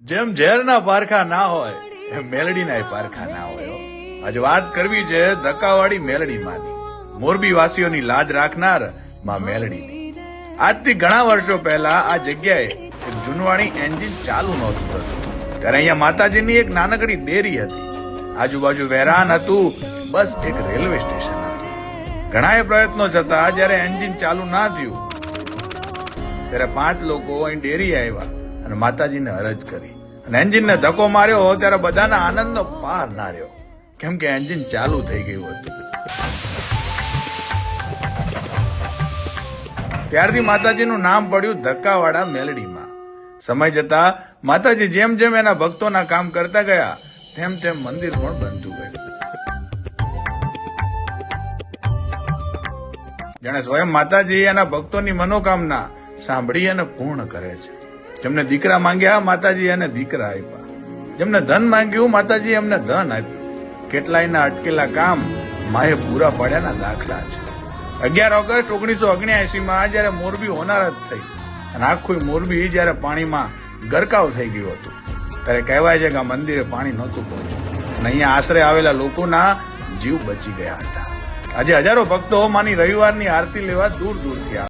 જેમ ઝેરના પારખા ના હોય એમ મેલડીના પારખા ના હોય હો. આજે વાત કરવી છે ધક્કાવાળી મેલડીમાંથી, મોરબી વાસીઓની લાજ રાખનાર માં મેલડીની. આજથી ઘણા વર્ષો પહેલા આ જગ્યાએ એક જૂનવાણી એન્જિન ચાલુ નહોતું થતું ત્યારે અહીંયા માતાજીની એક નાનકડી ડેરી હતી. આજુબાજુ વેરાન હતું, બસ એક રેલવે સ્ટેશન હતું. ઘણા પ્રયત્નો છતાં જયારે એન્જિન ચાલુ ના થયું ત્યારે 5 લોકો અહીં ડેરી આવ્યા અને માતાજીને અરજ કરી અને એન્જિનને ધક્કો માર્યો ત્યારે બધાના આનંદનો પાર ના રહ્યો, કેમ કે એન્જિન ચાલુ થઈ ગયું હતું. ત્યારથી માતાજીનું નામ પડ્યું ધક્કાવાળા મેલડીમાં. સમય જતા માતાજી જેમ જેમ એના ભક્તોના કામ કરતા ગયા તેમ તેમ મંદિર પણ બનતું ગયું. જાણે સ્વયં માતાજી એના ભક્તોની મનોકામના સાંભળી અને પૂર્ણ કરે છે. જેમને દીકરા માંગ્યા માતાજી એને દીકરા આપ્યા, જેમને ધન માંગ્યું માતાજી એમને ધન આપ્યું. કેટલાયના અટકેલા કામ માએ પૂરા પાડ્યાના દાખલા છે. 11 ઓગસ્ટ 1979 જયારે મોરબી હોનારત થઈ અને આખું મોરબી જયારે પાણીમાં ગરકાવ થઈ ગયું હતું ત્યારે કહેવાય છે કે આ મંદિરે પાણી નહોતું પહોંચ્યું અને અહીંયા આશરે આવેલા લોકોના જીવ બચી ગયા હતા. આજે હજારો ભક્તો માની રવિવારની આરતી લેવા દૂર દૂરથી આવે.